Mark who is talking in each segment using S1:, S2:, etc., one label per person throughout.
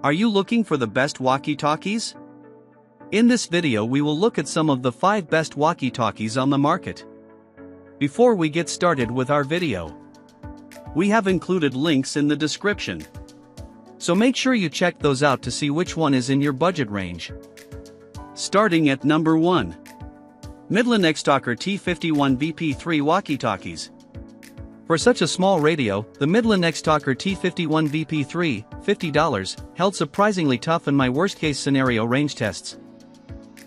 S1: Are you looking for the best walkie-talkies? In this video we will look at some of the 5 best walkie-talkies on the market. Before we get started with our video, we have included links in the description. So make sure you check those out to see which one is in your budget range. Starting at number 1. Midland X-Talker T51 VP3 Walkie-Talkies. For such a small radio, the Midland X-Talker T51 VP3, $50, held surprisingly tough in my worst-case scenario range tests.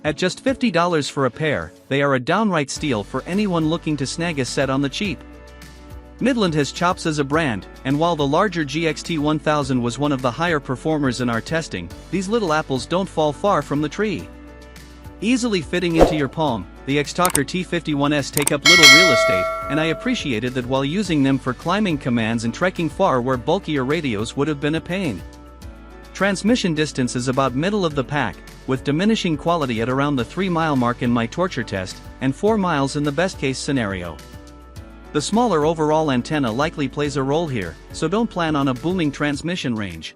S1: At just $50 for a pair, they are a downright steal for anyone looking to snag a set on the cheap. Midland has chops as a brand, and while the larger GXT 1000 was one of the higher performers in our testing, these little apples don't fall far from the tree. Easily fitting into your palm, the X-Talker T51s take up little real estate, and I appreciated that while using them for climbing commands and trekking far where bulkier radios would have been a pain. Transmission distance is about middle of the pack, with diminishing quality at around the 3-mile mark in my torture test, and 4 miles in the best-case scenario. The smaller overall antenna likely plays a role here, so don't plan on a booming transmission range.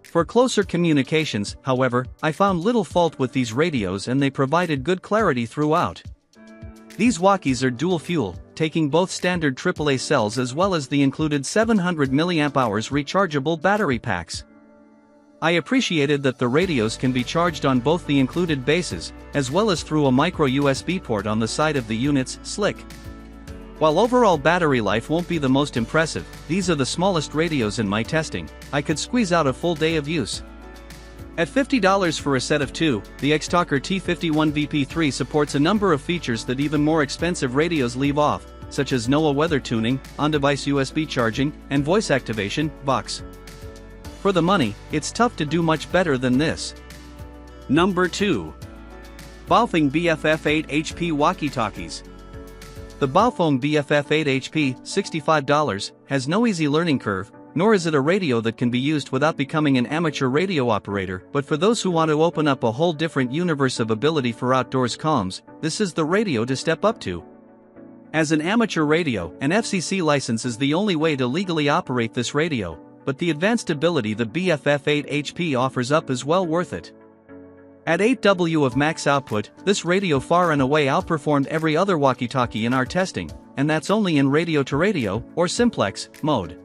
S1: For closer communications, however, I found little fault with these radios and they provided good clarity throughout. These walkies are dual fuel, taking both standard AAA cells as well as the included 700 mAh rechargeable battery packs. I appreciated that the radios can be charged on both the included bases, as well as through a micro USB port on the side of the units, slick. While overall battery life won't be the most impressive, these are the smallest radios in my testing. I could squeeze out a full day of use. At $50 for a set of 2, the X-Talker T51 VP3 supports a number of features that even more expensive radios leave off, such as NOAA weather tuning, on-device USB charging, and voice activation, VOX. For the money, it's tough to do much better than this. Number 2. BAOFENG BFF8 HP Walkie-Talkies. The BAOFENG BFF8 HP, $65, has no easy learning curve, nor is it a radio that can be used without becoming an amateur radio operator, but for those who want to open up a whole different universe of ability for outdoors comms, this is the radio to step up to. As an amateur radio, an FCC license is the only way to legally operate this radio, but the advanced ability the BFF8 HP offers up is well worth it. At 8W of max output, this radio far and away outperformed every other walkie-talkie in our testing, and that's only in radio-to-radio, or simplex, mode.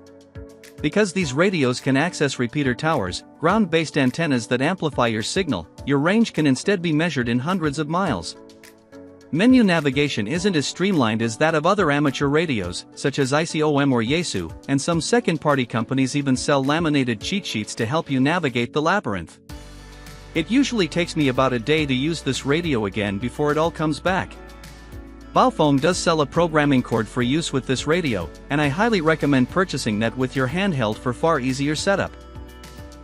S1: Because these radios can access repeater towers, ground-based antennas that amplify your signal, your range can instead be measured in hundreds of miles. Menu navigation isn't as streamlined as that of other amateur radios, such as ICOM or Yaesu, and some second-party companies even sell laminated cheat sheets to help you navigate the labyrinth. It usually takes me about a day to use this radio again before it all comes back. BAOFENG does sell a programming cord for use with this radio, and I highly recommend purchasing that with your handheld for far easier setup.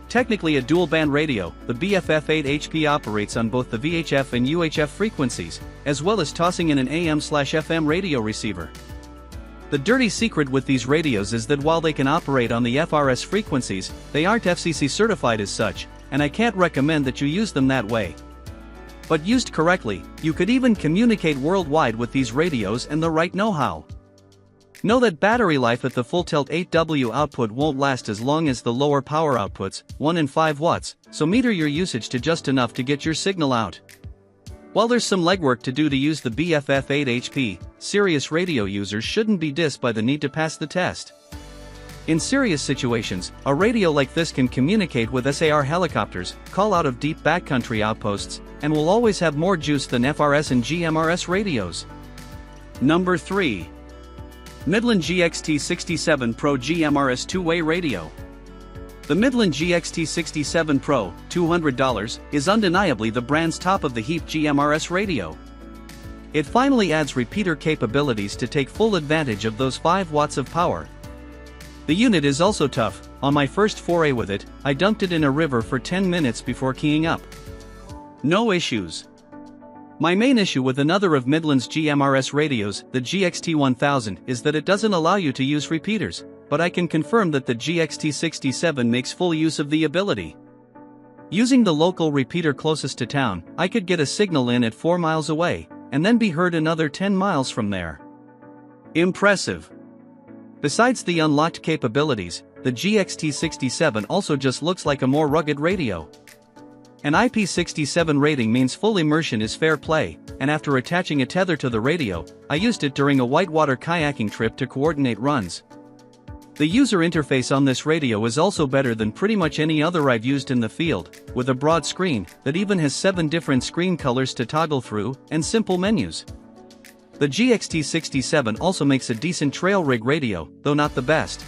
S1: Technically a dual-band radio, the BFF8 HP operates on both the VHF and UHF frequencies, as well as tossing in an AM/FM radio receiver. The dirty secret with these radios is that while they can operate on the FRS frequencies, they aren't FCC certified as such, and I can't recommend that you use them that way. But used correctly, you could even communicate worldwide with these radios and the right know-how. Know that battery life at the full tilt 8W output won't last as long as the lower power outputs, 1 and 5 watts, so meter your usage to just enough to get your signal out. While there's some legwork to do to use the BFF8 HP, serious radio users shouldn't be dissed by the need to pass the test. In serious situations, a radio like this can communicate with SAR helicopters, call out of deep backcountry outposts, and will always have more juice than FRS and GMRS radios. Number 3. Midland GXT67 Pro GMRS 2-way radio. The Midland GXT67 Pro, $200, is undeniably the brand's top-of-the-heap GMRS radio. It finally adds repeater capabilities to take full advantage of those 5 watts of power. The unit is also tough. On my first foray with it, I dunked it in a river for 10 minutes before keying up. No issues. My main issue with another of Midland's GMRS radios, the GXT 1000, is that it doesn't allow you to use repeaters, but I can confirm that the GXT67 makes full use of the ability. Using the local repeater closest to town, I could get a signal in at 4 miles away, and then be heard another 10 miles from there. Impressive. Besides the unlocked capabilities, the GXT67 also just looks like a more rugged radio. An IP67 rating means full immersion is fair play, and after attaching a tether to the radio, I used it during a whitewater kayaking trip to coordinate runs. The user interface on this radio is also better than pretty much any other I've used in the field, with a broad screen that even has 7 different screen colors to toggle through, and simple menus. The GXT67 also makes a decent trail rig radio, though not the best.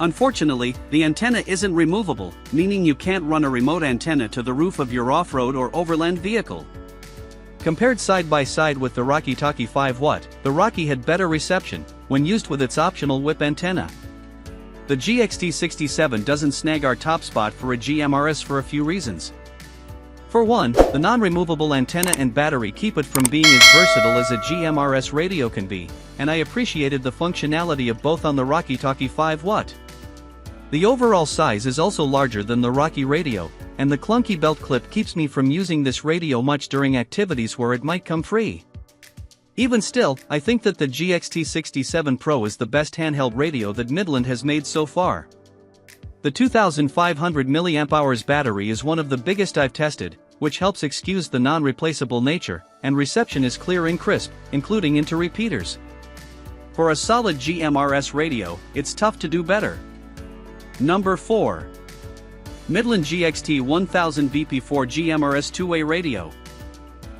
S1: Unfortunately, the antenna isn't removable, meaning you can't run a remote antenna to the roof of your off-road or overland vehicle. Compared side by side with the Walkie Talkie 5W, the Walkie had better reception when used with its optional whip antenna. The GXT67 doesn't snag our top spot for a GMRS for a few reasons. For one, the non-removable antenna and battery keep it from being as versatile as a GMRS radio can be, and I appreciated the functionality of both on the Walkie Talkie 5W. The overall size is also larger than the Walkie radio, and the clunky belt clip keeps me from using this radio much during activities where it might come free. Even still, I think that the GXT67 Pro is the best handheld radio that Midland has made so far. The 2500 mAh battery is one of the biggest I've tested, which helps excuse the non-replaceable nature, and reception is clear and crisp, including into repeaters. For a solid GMRS radio, it's tough to do better. Number 4. Midland GXT 1000 VP4 GMRS two-way radio.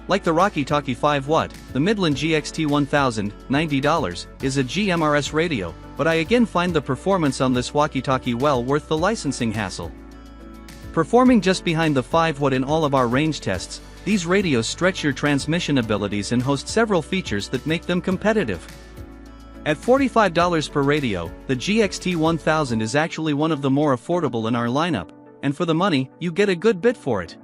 S1: Like the Walkie Talkie 5W, the Midland GXT 1000, $90, is a GMRS radio, but I again find the performance on this walkie-talkie well worth the licensing hassle. Performing just behind the 5W in all of our range tests, these radios stretch your transmission abilities and host several features that make them competitive. At $45 per radio, the GXT 1000 is actually one of the more affordable in our lineup, and for the money, you get a good bit for it.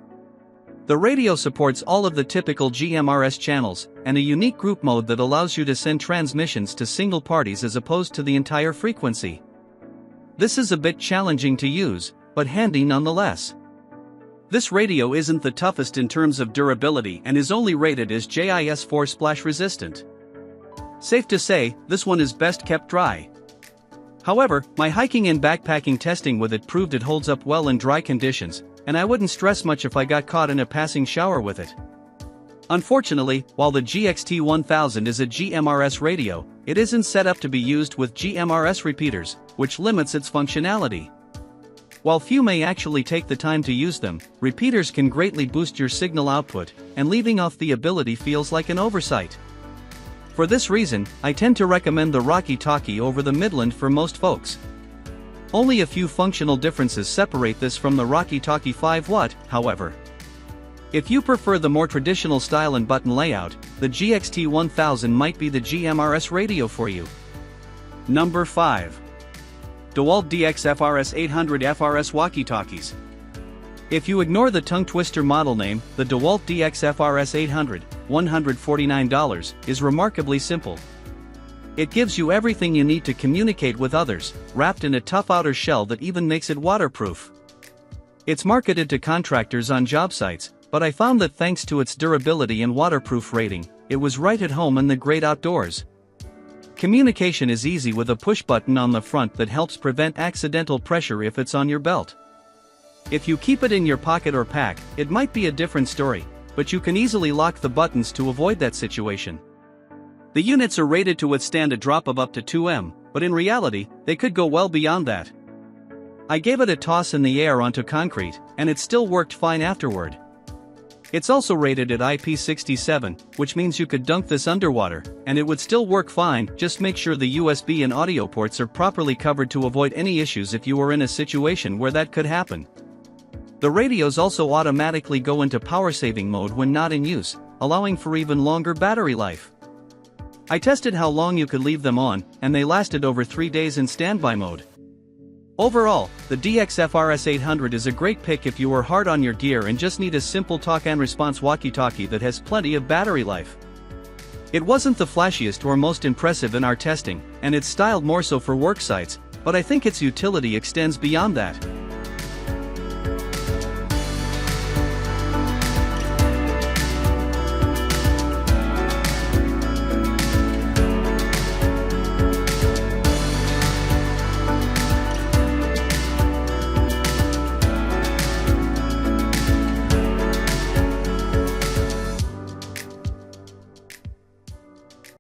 S1: The radio supports all of the typical GMRS channels, and a unique group mode that allows you to send transmissions to single parties as opposed to the entire frequency. This is a bit challenging to use, but handy nonetheless. This radio isn't the toughest in terms of durability and is only rated as JIS4 splash resistant. Safe to say, this one is best kept dry. However, my hiking and backpacking testing with it proved it holds up well in dry conditions, and I wouldn't stress much if I got caught in a passing shower with it. Unfortunately, while the GXT 1000 is a GMRS radio, it isn't set up to be used with GMRS repeaters, which limits its functionality. While few may actually take the time to use them, repeaters can greatly boost your signal output, and leaving off the ability feels like an oversight. For this reason, I tend to recommend the Walkie Talkie over the Midland for most folks. Only a few functional differences separate this from the Walkie Talkie 5W, however. If you prefer the more traditional style and button layout, the GXT 1000 might be the GMRS radio for you. Number 5. DEWALT DX FRS 800 FRS Walkie Talkies. If you ignore the tongue twister model name, the DEWALT DX FRS 800, $149, is remarkably simple. It gives you everything you need to communicate with others, wrapped in a tough outer shell that even makes it waterproof. It's marketed to contractors on job sites, but I found that thanks to its durability and waterproof rating, it was right at home in the great outdoors. Communication is easy with a push button on the front that helps prevent accidental pressure if it's on your belt. If you keep it in your pocket or pack, it might be a different story, but you can easily lock the buttons to avoid that situation. The units are rated to withstand a drop of up to 2 but in reality, they could go well beyond that. I gave it a toss in the air onto concrete, and it still worked fine afterward. It's also rated at IP67, which means you could dunk this underwater, and it would still work fine. Just make sure the USB and audio ports are properly covered to avoid any issues if you are in a situation where that could happen. The radios also automatically go into power saving mode when not in use, allowing for even longer battery life. I tested how long you could leave them on, and they lasted over 3 days in standby mode. Overall, the DX FRS 800 is a great pick if you are hard on your gear and just need a simple talk and response walkie-talkie that has plenty of battery life. It wasn't the flashiest or most impressive in our testing, and it's styled more so for work sites, but I think its utility extends beyond that.